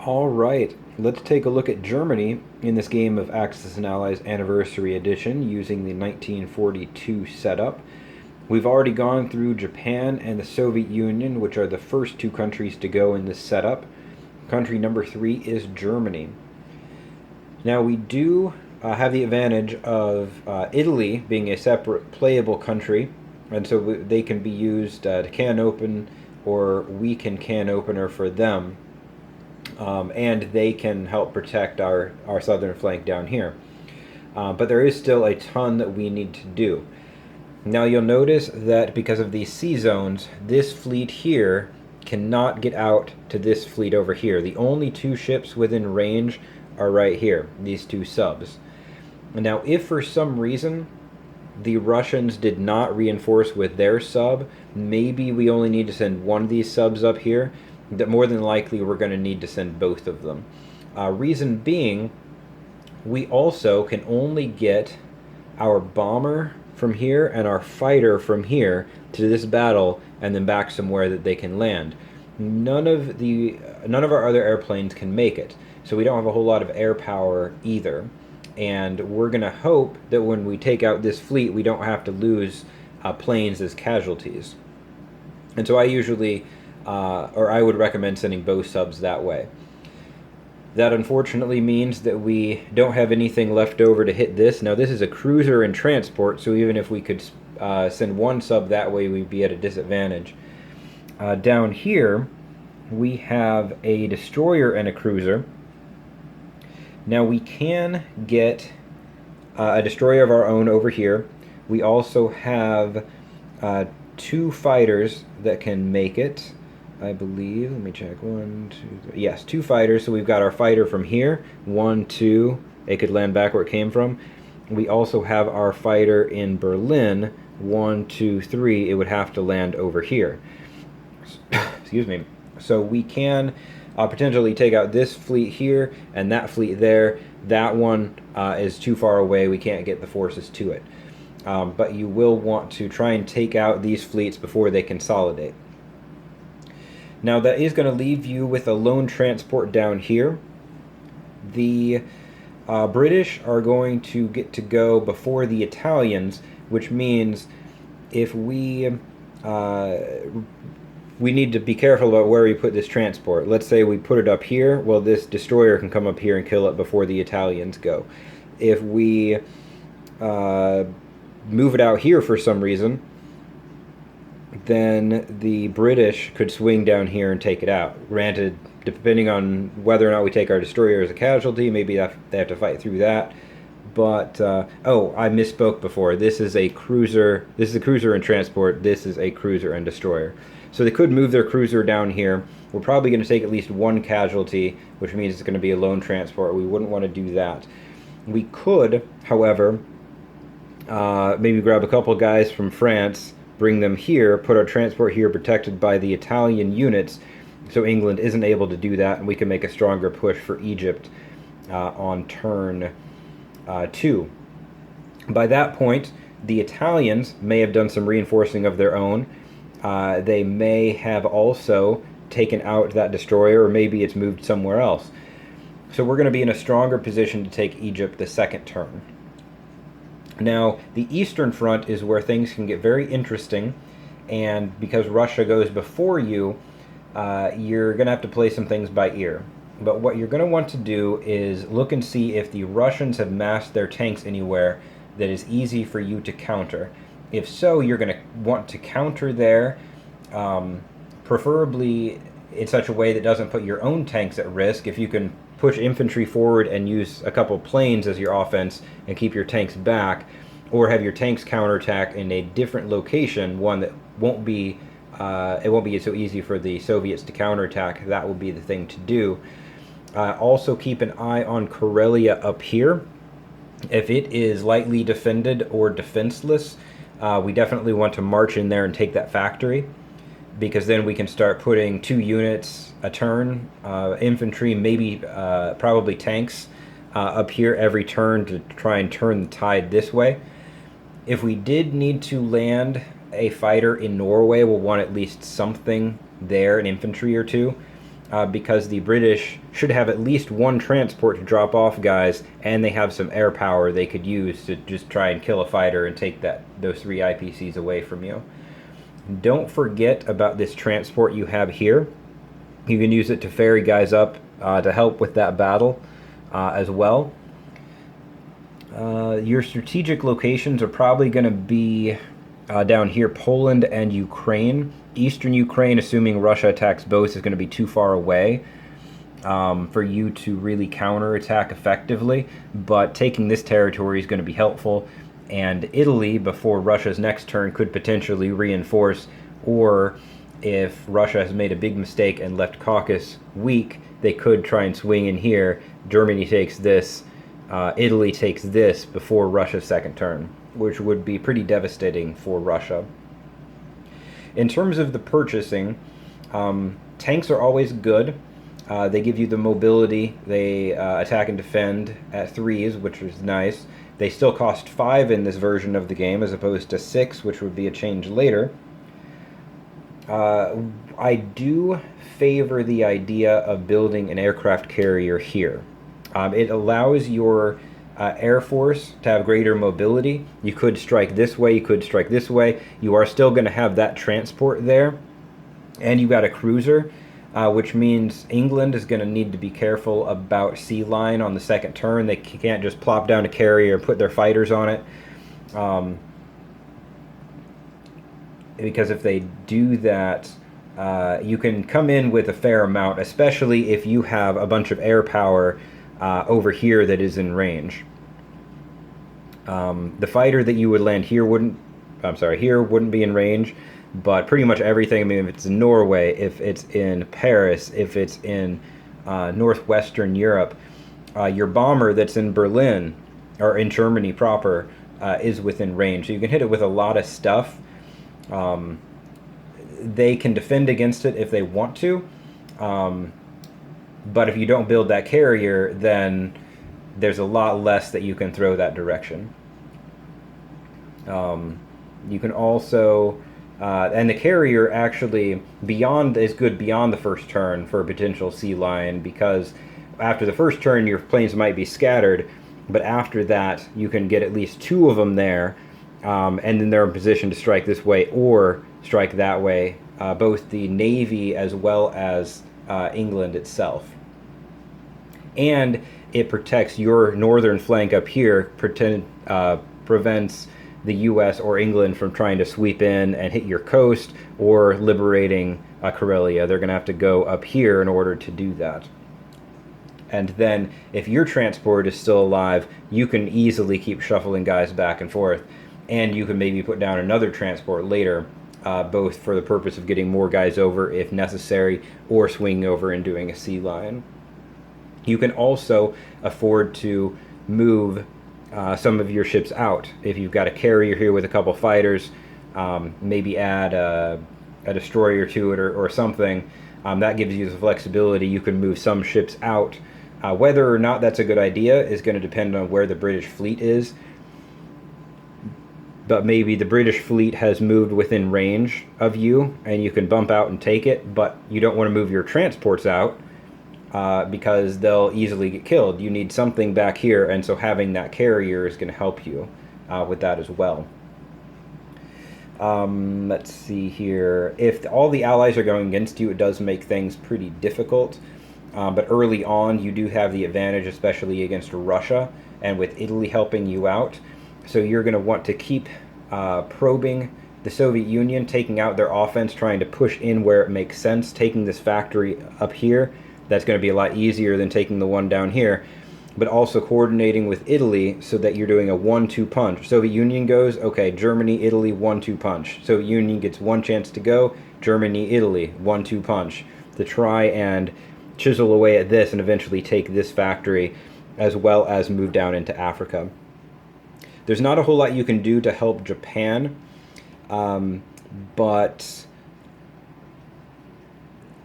All right, let's take a look at Germany in this game of Axis and Allies Anniversary Edition using the 1942 setup. We've already gone through Japan and the Soviet Union, which are the first two countries to go in this setup. Country number 3 is Germany. Now we do have the advantage of Italy being a separate playable country, and so they can be used to can open, or we can opener for them. And they can help protect our southern flank down here. But there is still a ton that we need to do. Now you'll notice that because of these sea zones, this fleet here cannot get out to this fleet over here. The only two ships within range are right here, these two subs. Now if for some reason the Russians did not reinforce with their sub, maybe we only need to send one of these subs up here, that more than likely we're going to need to send both of them. Reason being, we also can only get our bomber from here and our fighter from here to this battle and then back somewhere that they can land. None of our other airplanes can make it, so we don't have a whole lot of air power either. And we're going to hope that when we take out this fleet, we don't have to lose planes as casualties. And so I usually or I would recommend sending both subs that way. That unfortunately means that we don't have anything left over to hit this. Now this is a cruiser and transport, so even if we could send one sub that way, we'd be at a disadvantage. Down here, we have a destroyer and a cruiser. Now we can get a destroyer of our own over here. We also have two fighters that can make it, I believe. Let me check. 1, 2, 3. Yes, two fighters. So we've got our fighter from here. 1, 2. It could land back where it came from. We also have our fighter in Berlin. 1, 2, 3. It would have to land over here. Excuse me. So we can potentially take out this fleet here and that fleet there. That one is too far away. We can't get the forces to it. But you will want to try and take out these fleets before they consolidate. Now that is going to leave you with a lone transport down here. The British are going to get to go before the Italians, which means if we need to be careful about where we put this transport. Let's say we put it up here. Well, this destroyer can come up here and kill it before the Italians go. If we move it out here for some reason, then the British could swing down here and take it out. Granted, depending on whether or not we take our destroyer as a casualty, maybe they have to fight through that. But, oh, I misspoke before. This is a cruiser. This is a cruiser and transport. This is a cruiser and destroyer. So they could move their cruiser down here. We're probably going to take at least one casualty, which means it's going to be a lone transport. We wouldn't want to do that. We could, however, maybe grab a couple guys from France, bring them here, put our transport here protected by the Italian units, so England isn't able to do that, and we can make a stronger push for Egypt on turn 2. By that point, the Italians may have done some reinforcing of their own. They may have also taken out that destroyer, or maybe it's moved somewhere else. So we're going to be in a stronger position to take Egypt the second turn. Now, the Eastern Front is where things can get very interesting, and because Russia goes before you, you're going to have to play some things by ear. But what you're going to want to do is look and see if the Russians have massed their tanks anywhere that is easy for you to counter. If so, you're going to want to counter there, preferably in such a way that doesn't put your own tanks at risk. If you can push infantry forward and use a couple planes as your offense and keep your tanks back, or have your tanks counterattack in a different location, one that won't be it won't be so easy for the Soviets to counterattack, that will be the thing to do. Also keep an eye on Karelia up here. If it is lightly defended or defenseless, we definitely want to march in there and take that factory, because then we can start putting 2 units a turn, infantry, maybe probably tanks, up here every turn to try and turn the tide this way. If we did need to land a fighter in Norway, we'll want at least something there, an infantry or two. because the British should have at least one transport to drop off guys, and they have some air power they could use to just try and kill a fighter and take those 3 IPCs away from you. Don't forget about this transport you have here. You can use it to ferry guys up to help with that battle as well. Your strategic locations are probably going to be down here, Poland and Ukraine. Eastern Ukraine, assuming Russia attacks both, is going to be too far away for you to really counterattack effectively. But taking this territory is going to be helpful. And Italy, before Russia's next turn, could potentially reinforce. Or if Russia has made a big mistake and left Caucasus weak, they could try and swing in here. Germany takes this. Italy takes this before Russia's second turn, which would be pretty devastating for Russia. In terms of the purchasing, tanks are always good. They give you the mobility. They attack and defend at 3s, which is nice. They still cost 5 in this version of the game, as opposed to 6, which would be a change later. I do favor the idea of building an aircraft carrier here. It allows your Air Force to have greater mobility. You could strike this way, you could strike this way. You are still going to have that transport there. And you've got a cruiser, which means England is going to need to be careful about sea line on the second turn. They can't just plop down a carrier and put their fighters on it. Because if they do that, you can come in with a fair amount, especially if you have a bunch of air power over here that is in range. The fighter that you would land here wouldn't be in range, but pretty much everything. I mean, if it's in Norway, if it's in Paris, if it's in northwestern Europe, your bomber that's in Berlin or in Germany proper is within range. So you can hit it with a lot of stuff. They can defend against it if they want to. But if you don't build that carrier, then there's a lot less that you can throw that direction. You can also, and the carrier actually is good beyond the first turn for a potential sea lion, because after the first turn your planes might be scattered, but after that you can get at least 2 of them there, and then they're in position to strike this way or strike that way, both the Navy as well as England itself. And it protects your northern flank up here, prevents the U.S. or England from trying to sweep in and hit your coast or liberating Karelia. They're going to have to go up here in order to do that. And then if your transport is still alive, you can easily keep shuffling guys back and forth. And you can maybe put down another transport later, both for the purpose of getting more guys over if necessary, or swinging over and doing a sea lion. You can also afford to move some of your ships out. If you've got a carrier here with a couple fighters, maybe add a destroyer to it or something. That gives you the flexibility. You can move some ships out. Whether or not that's a good idea is going to depend on where the British fleet is. But maybe the British fleet has moved within range of you, and you can bump out and take it, but you don't want to move your transports out, because they'll easily get killed. You need something back here, and so having that carrier is going to help you with that as well. Let's see here. If all the allies are going against you, it does make things pretty difficult. But early on, you do have the advantage, especially against Russia, and with Italy helping you out. So you're going to want to keep probing the Soviet Union, taking out their offense, trying to push in where it makes sense, taking this factory up here. That's going to be a lot easier than taking the one down here. But also coordinating with Italy so that you're doing a 1-2 punch. Soviet Union goes, okay, Germany, Italy, 1-2 punch. Soviet Union gets one chance to go, Germany, Italy, 1-2 punch. To try and chisel away at this and eventually take this factory, as well as move down into Africa. There's not a whole lot you can do to help Japan, but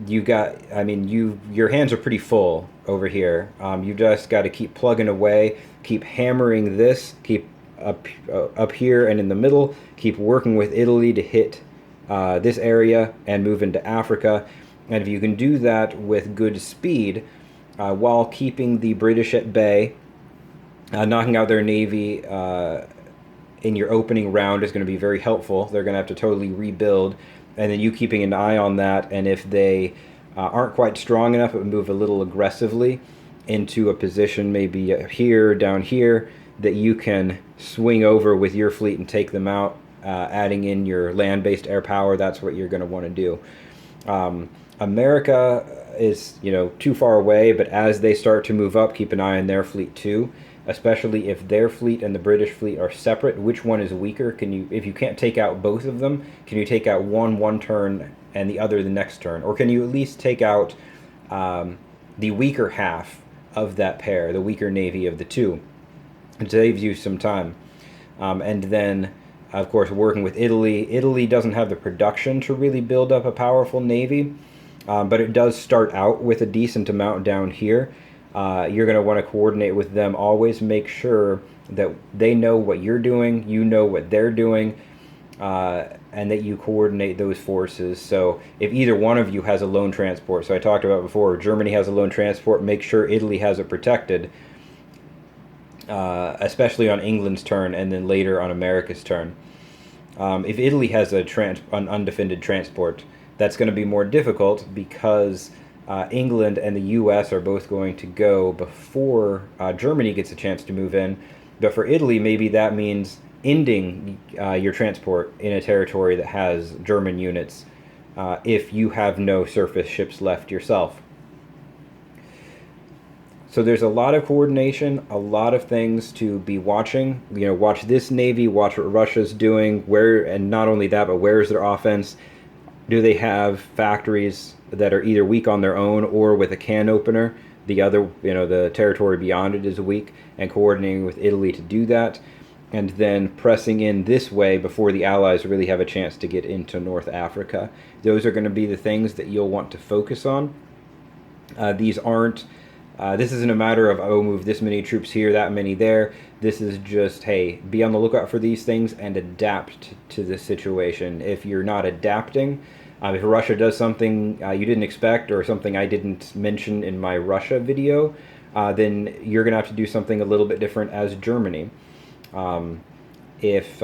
your hands are pretty full over here. You just got to keep plugging away, keep hammering this, keep up here and in the middle, keep working with Italy to hit this area and move into Africa. And if you can do that with good speed, while keeping the British at bay, knocking out their navy in your opening round is going to be very helpful. They're going to have to totally rebuild, and then you keeping an eye on that. And if they aren't quite strong enough, it would move a little aggressively into a position, maybe here, down here, that you can swing over with your fleet and take them out, adding in your land-based air power. That's what you're going to want to do. America is, too far away, but as they start to move up, keep an eye on their fleet too, especially if their fleet and the British fleet are separate. Which one is weaker? If you can't take out both of them, can you take out one turn and the other the next turn? Or can you at least take out the weaker half of that pair, the weaker navy of the two? It saves you some time. And then, of course, working with Italy. Italy doesn't have the production to really build up a powerful navy, but it does start out with a decent amount down here. You're going to want to coordinate with them. Always make sure that they know what you're doing, you know what they're doing, and that you coordinate those forces. So if either one of you has a lone transport, so I talked about before, Germany has a lone transport, make sure Italy has it protected, especially on England's turn and then later on America's turn. If Italy has an undefended transport, that's going to be more difficult because England and the U.S. are both going to go before Germany gets a chance to move in. But for Italy, maybe that means ending your transport in a territory that has German units if you have no surface ships left yourself. So there's a lot of coordination, a lot of things to be watching. Watch this navy, watch what Russia's doing, and not only that, but where's their offense? Do they have factories that are either weak on their own or with a can opener? The other, the territory beyond it is weak, and coordinating with Italy to do that, and then pressing in this way before the Allies really have a chance to get into North Africa. Those are going to be the things that you'll want to focus on. These aren't. This isn't a matter of, move this many troops here, that many there. This is just, hey, be on the lookout for these things and adapt to the situation. If you're not adapting, if Russia does something you didn't expect or something I didn't mention in my Russia video, then you're going to have to do something a little bit different as Germany. If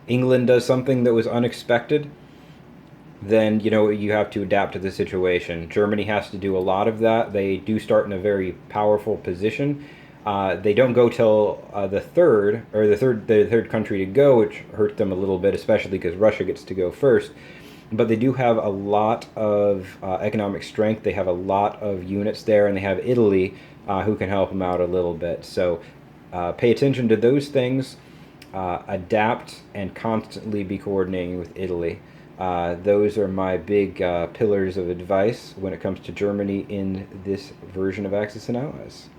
England does something that was unexpected, then you have to adapt to the situation. Germany has to do a lot of that. They do start in a very powerful position. They don't go till the third country to go, which hurts them a little bit, especially because Russia gets to go first. But they do have a lot of economic strength. They have a lot of units there, and they have Italy who can help them out a little bit. So pay attention to those things, adapt, and constantly be coordinating with Italy. Those are my big pillars of advice when it comes to Germany in this version of Axis and Allies.